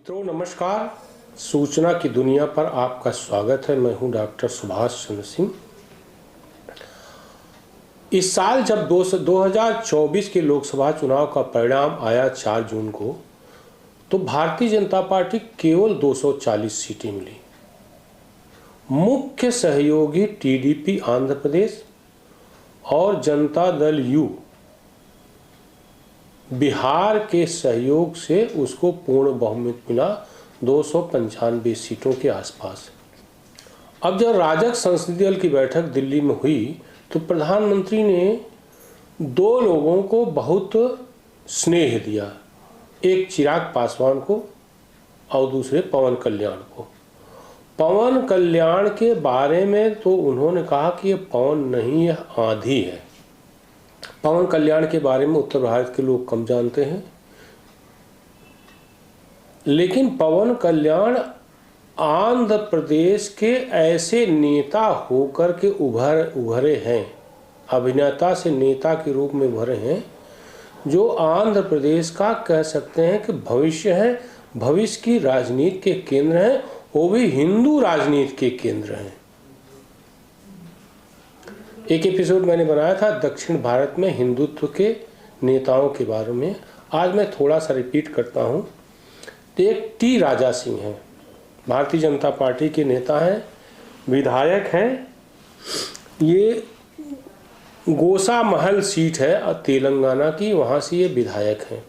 मित्रों नमस्कार। सूचना की दुनिया पर आपका स्वागत है। मैं हूं डॉक्टर सुभाष चंद्र सिंह। इस साल जब 2024 के लोकसभा चुनाव का परिणाम आया 4 जून को, तो भारतीय जनता पार्टी केवल 240 सीटें मिली। मुख्य सहयोगी टीडीपी आंध्र प्रदेश और जनता दल यू बिहार के सहयोग से उसको पूर्ण बहुमत मिला 295 सीटों के आसपास। अब जब राजग संसदीय दल की बैठक दिल्ली में हुई तो प्रधानमंत्री ने 2 लोगों को बहुत स्नेह दिया, एक चिराग पासवान को और दूसरे पवन कल्याण को। पवन कल्याण के बारे में तो उन्होंने कहा कि ये पवन नहीं, यह आंधी है। पवन कल्याण के बारे में उत्तर भारत के लोग कम जानते हैं, लेकिन पवन कल्याण आंध्र प्रदेश के ऐसे नेता होकर के उभरे हैं, अभिनेता से नेता के रूप में उभरे हैं, जो आंध्र प्रदेश का कह सकते हैं कि भविष्य है, भविष्य की राजनीति के केंद्र हैं, वो भी हिंदू राजनीति के केंद्र हैं। एक एपिसोड मैंने बनाया था दक्षिण भारत में हिंदुत्व के नेताओं के बारे में। आज मैं थोड़ा सा रिपीट करता हूँ। एक टी राजा सिंह हैं, भारतीय जनता पार्टी के नेता हैं, विधायक हैं। ये गोसा महल सीट है तेलंगाना की, वहाँ से ये विधायक हैं।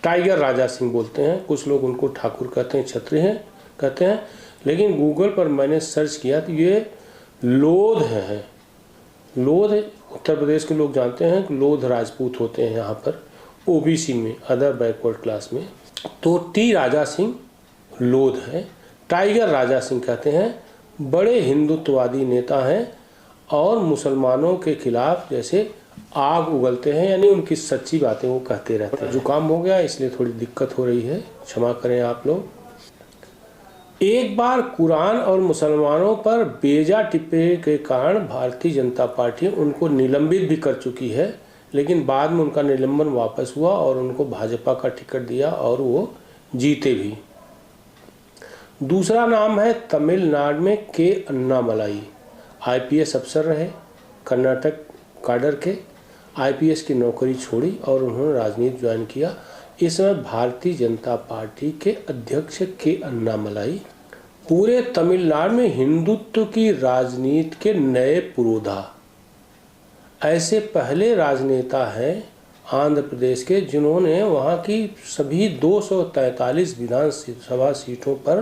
टाइगर राजा सिंह बोलते हैं, कुछ लोग उनको ठाकुर कहते हैं, छत्री हैं कहते हैं, लेकिन गूगल पर मैंने सर्च किया तो ये लोध हैं। लोध उत्तर प्रदेश के लोग जानते हैं कि लोध राजपूत होते हैं यहाँ पर ओबीसी में, अदर बैकवर्ड क्लास में। तो टी राजा सिंह लोध है, टाइगर राजा सिंह कहते हैं। बड़े हिंदुत्ववादी नेता हैं और मुसलमानों के खिलाफ जैसे आग उगलते हैं, यानी उनकी सच्ची बातें वो कहते रहते हैं। जुकाम हो गया इसलिए थोड़ी दिक्कत हो रही है, क्षमा करें आप लोग। एक बार कुरान और मुसलमानों पर बेजा टिप्पणी के कारण भारतीय जनता पार्टी उनको निलंबित भी कर चुकी है, लेकिन बाद में उनका निलंबन वापस हुआ और उनको भाजपा का टिकट दिया और वो जीते भी। दूसरा नाम है तमिलनाडु में के अन्नामलाई। आईपीएस अफसर रहे, कर्नाटक काडर के। आईपीएस की नौकरी छोड़ी और उन्होंने राजनीति ज्वाइन किया। इस समय भारतीय जनता पार्टी के अध्यक्ष के अन्नामलाई पूरे तमिलनाडु में हिंदुत्व की राजनीति के नए पुरोधा। ऐसे पहले राजनेता हैं आंध्र प्रदेश के जिन्होंने वहां की सभी 243 विधानसभा सीटों पर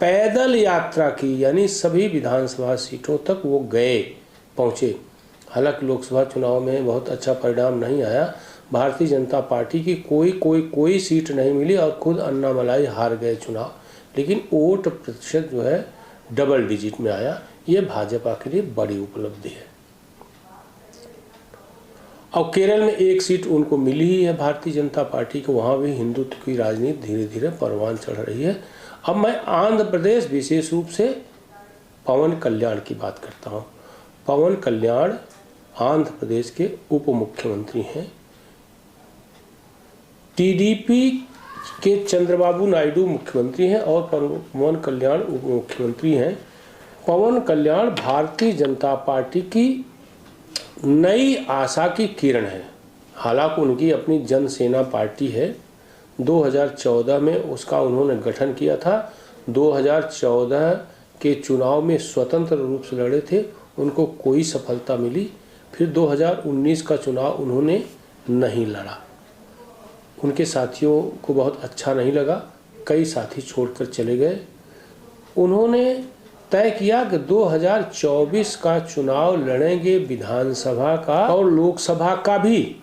पैदल यात्रा की, यानी सभी विधानसभा सीटों तक वो पहुंचे। हालांकि लोकसभा चुनाव में बहुत अच्छा परिणाम नहीं आया, भारतीय जनता पार्टी की कोई सीट नहीं मिली और खुद अन्नामलाई हार गए चुनाव, लेकिन वोट प्रतिशत जो है डबल डिजिट में आया। ये भाजपा के लिए बड़ी उपलब्धि है। और केरल में एक सीट उनको मिली ही है भारतीय जनता पार्टी को, वहाँ भी हिंदुत्व की राजनीति धीरे धीरे परवान चढ़ रही है। अब मैं आंध्र प्रदेश विशेष रूप से पवन कल्याण की बात करता हूँ। पवन कल्याण आंध्र प्रदेश के उप मुख्यमंत्री हैं। टीडीपी के चंद्रबाबू नायडू मुख्यमंत्री हैं और पवन कल्याण उप मुख्यमंत्री हैं। पवन कल्याण भारतीय जनता पार्टी की नई आशा की किरण है। हालांकि उनकी अपनी जनसेना पार्टी है, 2014 में उसका उन्होंने गठन किया था। 2014 के चुनाव में स्वतंत्र रूप से लड़े थे, उनको कोई सफलता मिली। फिर 2019 का चुनाव उन्होंने नहीं लड़ा, उनके साथियों को बहुत अच्छा नहीं लगा, कई साथी छोड़कर चले गए। उन्होंने तय किया कि 2024 का चुनाव लड़ेंगे, विधानसभा का और लोकसभा का भी।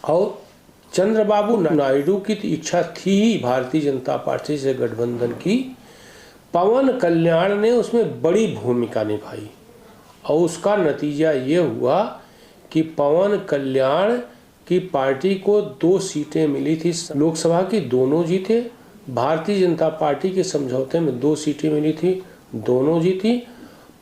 और चंद्रबाबू नायडू की इच्छा थी ही भारतीय जनता पार्टी से गठबंधन की। पवन कल्याण ने उसमें बड़ी भूमिका निभाई और उसका नतीजा ये हुआ कि पवन कल्याण की पार्टी को 2 सीटें मिली थी लोकसभा की, दोनों जीते। भारतीय जनता पार्टी के समझौते में 2 सीटें मिली थी, दोनों जीती।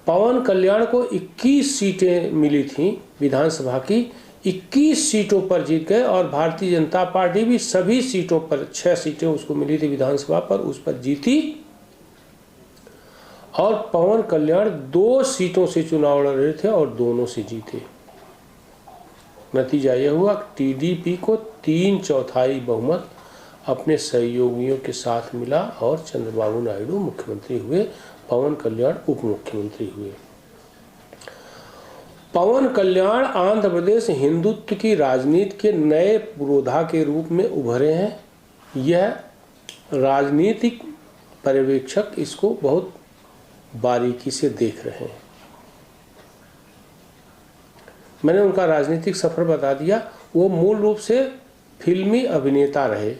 पवन कल्याण को 21 सीटें मिली थी विधानसभा की, 21 सीटों पर जीत गए और भारतीय जनता पार्टी भी सभी सीटों पर, 6 सीटें उसको मिली थी विधानसभा पर, उस पर जीती। और पवन कल्याण 2 सीटों से चुनाव लड़ रहे थे और दोनों से जीते। नतीजा यह हुआ कि टीडीपी को 3/4 बहुमत अपने सहयोगियों के साथ मिला और चंद्रबाबू नायडू मुख्यमंत्री हुए, पवन कल्याण उप मुख्यमंत्री हुए। पवन कल्याण आंध्र प्रदेश हिंदुत्व की राजनीति के नए पुरोधा के रूप में उभरे हैं। यह राजनीतिक पर्यवेक्षक इसको बहुत बारीकी से देख रहे हैं। मैंने उनका राजनीतिक सफर बता दिया। वो मूल रूप से फिल्मी अभिनेता रहे।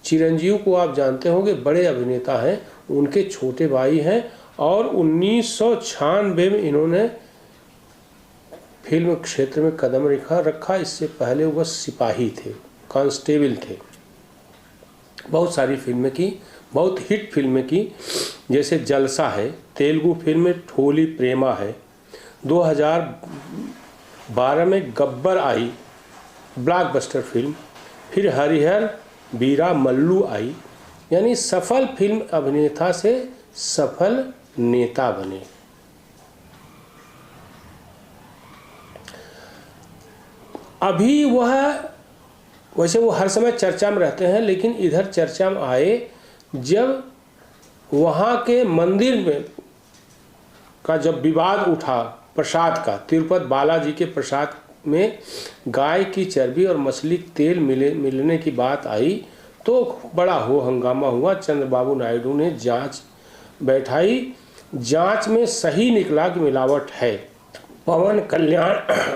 चिरंजीव को आप जानते होंगे, बड़े अभिनेता हैं, उनके छोटे भाई हैं और 1996 में इन्होंने फिल्म क्षेत्र में कदम रखा। इससे पहले वो सिपाही थे, कांस्टेबल थे। बहुत सारी फिल्में की, बहुत हिट फिल्में की, जैसे जलसा है, तेलुगु फिल्म में ठोली प्रेमा है, 2012 में गब्बर आई, ब्लॉकबस्टर फिल्म, फिर हरिहर वीरा मल्लू आई। यानी सफल फिल्म अभिनेता से सफल नेता बने। अभी वैसे वो हर समय चर्चा में रहते हैं, लेकिन इधर चर्चा में आए जब वहाँ के मंदिर में का जब विवाद उठा प्रसाद का, तिरुपति बालाजी के प्रसाद में गाय की चर्बी और मछली तेल मिलने की बात आई तो बड़ा हो हंगामा हुआ। चंद्रबाबू नायडू ने जांच बैठाई। जांच में सही निकला कि मिलावट है। पवन कल्याण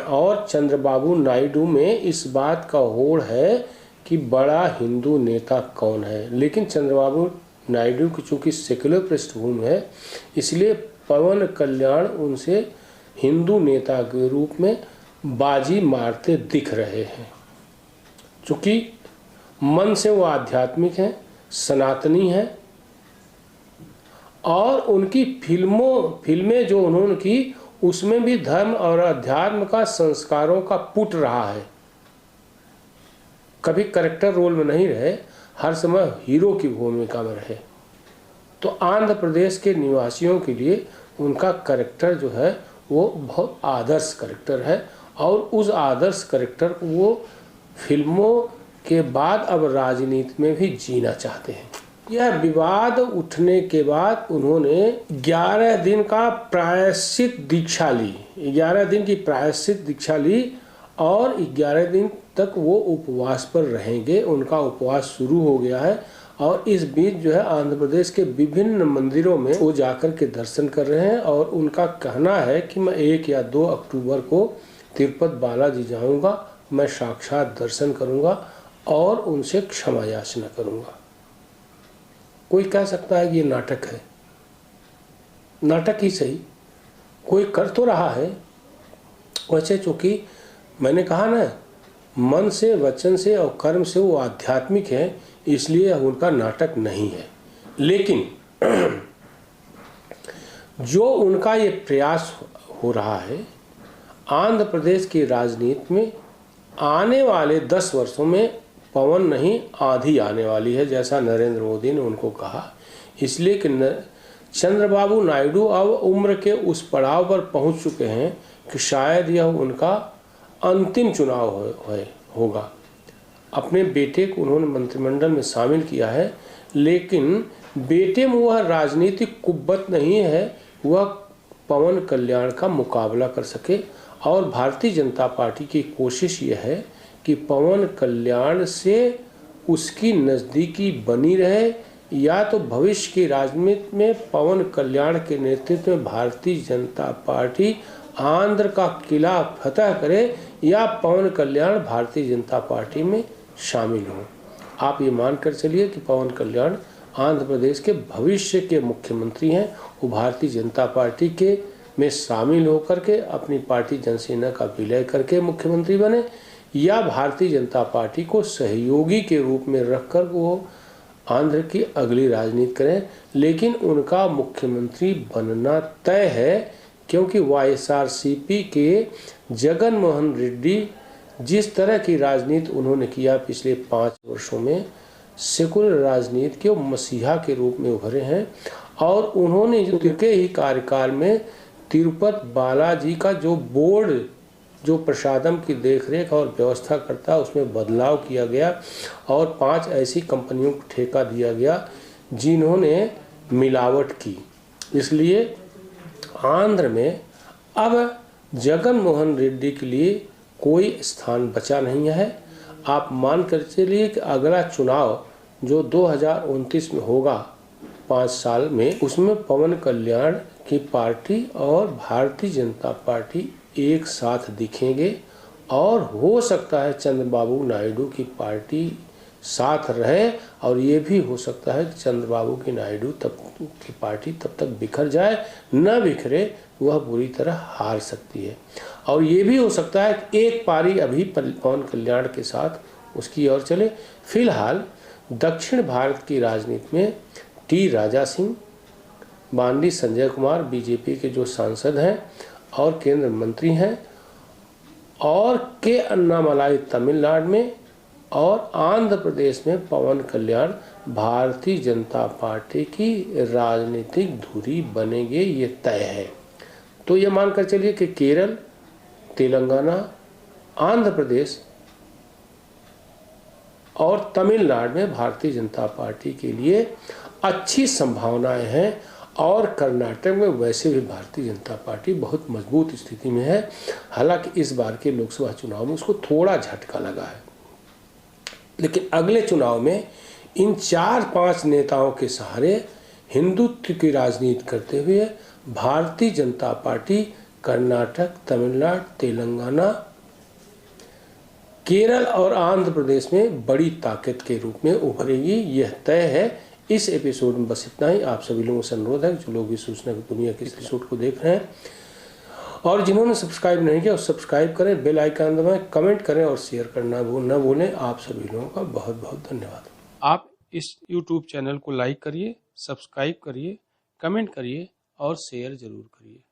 और चंद्रबाबू नायडू में इस बात का होड़ है कि बड़ा हिंदू नेता कौन है, लेकिन चंद्रबाबू नायडू की चूँकि सेक्युलर पृष्ठभूमि है, इसलिए पवन कल्याण उनसे हिंदू नेता के रूप में बाजी मारते दिख रहे हैं। चूँकि मन से वो आध्यात्मिक हैं, सनातनी हैं और उनकी फिल्में जो उन्होंने की उसमें भी धर्म और अध्यात्म का, संस्कारों का पुट रहा है। कभी कैरेक्टर रोल में नहीं रहे, हर समय हीरो की भूमिका में रहे। तो आंध्र प्रदेश के निवासियों के लिए उनका कैरेक्टर जो है वो बहुत आदर्श कैरेक्टर है और उस आदर्श कैरेक्टर को वो फिल्मों के बाद अब राजनीति में भी जीना चाहते हैं। यह विवाद उठने के बाद उन्होंने 11 दिन का प्रायश्चित दीक्षा ली, 11 दिन की प्रायश्चित दीक्षा ली और 11 दिन तक वो उपवास पर रहेंगे। उनका उपवास शुरू हो गया है और इस बीच जो है आंध्र प्रदेश के विभिन्न मंदिरों में वो जाकर के दर्शन कर रहे हैं और उनका कहना है कि मैं 1 या 2 अक्टूबर को तिरुपति बालाजी जाऊंगा, मैं साक्षात दर्शन करूंगा और उनसे क्षमा याचना करूंगा। कोई कह सकता है कि ये नाटक है, नाटक ही सही, कोई कर तो रहा है। वैसे चूँकि मैंने कहा ना, मन से, वचन से और कर्म से वो आध्यात्मिक है, इसलिए उनका नाटक नहीं है। लेकिन जो उनका ये प्रयास हो रहा है, आंध्र प्रदेश की राजनीति में आने वाले 10 वर्षों में पवन नहीं आंधी आने वाली है, जैसा नरेंद्र मोदी ने उनको कहा। इसलिए कि चंद्रबाबू नायडू अब उम्र के उस पड़ाव पर पहुंच चुके हैं कि शायद यह उनका अंतिम चुनाव होगा। अपने बेटे को उन्होंने मंत्रिमंडल में शामिल किया है, लेकिन बेटे में वह राजनीतिक कुव्वत नहीं है वह पवन कल्याण का मुकाबला कर सके। और भारतीय जनता पार्टी की कोशिश यह है कि पवन कल्याण से उसकी नज़दीकी बनी रहे, या तो भविष्य की राजनीति में पवन कल्याण के नेतृत्व में भारतीय जनता पार्टी आंध्र का किला फतह करे या पवन कल्याण भारतीय जनता पार्टी में शामिल हो। आप ये मानकर चलिए कि पवन कल्याण आंध्र प्रदेश के भविष्य के मुख्यमंत्री हैं। वो भारतीय जनता पार्टी के में शामिल होकर के अपनी पार्टी जनसेना का विलय करके मुख्यमंत्री बने, या भारतीय जनता पार्टी को सहयोगी के रूप में रखकर वो आंध्र की अगली राजनीति करें। लेकिन उनका मुख्यमंत्री बनना तय है, क्योंकि वाईएसआरसीपी के जगन मोहन रेड्डी जिस तरह की राजनीति उन्होंने किया पिछले 5 वर्षों में, सेकुलर राजनीति के मसीहा के रूप में उभरे हैं। और उन्होंने जो उनके ही कार्यकाल में तिरुपति बालाजी का जो बोर्ड जो प्रसादम की देखरेख और व्यवस्था करता है उसमें बदलाव किया गया और 5 ऐसी कंपनियों को ठेका दिया गया जिन्होंने मिलावट की। इसलिए आंध्र में अब जगन मोहन रेड्डी के लिए कोई स्थान बचा नहीं है। आप मान कर चलिए कि अगला चुनाव जो 2029 में होगा 5 साल में, उसमें पवन कल्याण की पार्टी और भारतीय जनता पार्टी एक साथ दिखेंगे और हो सकता है चंद्रबाबू नायडू की पार्टी साथ रहे और ये भी हो सकता है कि चंद्रबाबू की नायडू की पार्टी तब तक बिखर जाए, न बिखरे वह बुरी तरह हार सकती है। और ये भी हो सकता है कि एक पारी अभी पवन कल्याण के साथ उसकी ओर चले। फिलहाल दक्षिण भारत की राजनीति में टी राजा सिंह, बांडी संजय कुमार बीजेपी के जो सांसद हैं और केंद्र मंत्री हैं, और के अन्नामलाई तमिलनाडु में, और आंध्र प्रदेश में पवन कल्याण भारतीय जनता पार्टी की राजनीतिक धुरी बनेंगे, ये तय है। तो ये मानकर चलिए कि केरल, तेलंगाना, आंध्र प्रदेश और तमिलनाडु में भारतीय जनता पार्टी के लिए अच्छी संभावनाएं हैं और कर्नाटक में वैसे भी भारतीय जनता पार्टी बहुत मजबूत स्थिति में है। हालांकि इस बार के लोकसभा चुनाव में उसको थोड़ा झटका लगा है, लेकिन अगले चुनाव में इन 4-5 नेताओं के सहारे हिंदुत्व की राजनीति करते हुए भारतीय जनता पार्टी कर्नाटक, तमिलनाडु, तेलंगाना, केरल और आंध्र प्रदेश में बड़ी ताकत के रूप में उभरेगी, यह तय है। इस एपिसोड में बस इतना ही। आप सभी लोगों से अनुरोध है जो लोग भी सूचना की दुनिया के इस एपिसोड को देख रहे हैं और जिन्होंने सब्सक्राइब नहीं किया सब्सक्राइब करें, बेल आइकन दबाएं, कमेंट करें और शेयर करना न भूलें। आप सभी लोगों का बहुत बहुत धन्यवाद। आप इस YouTube चैनल को लाइक करिए, सब्सक्राइब करिए, कमेंट करिए और शेयर जरूर करिए।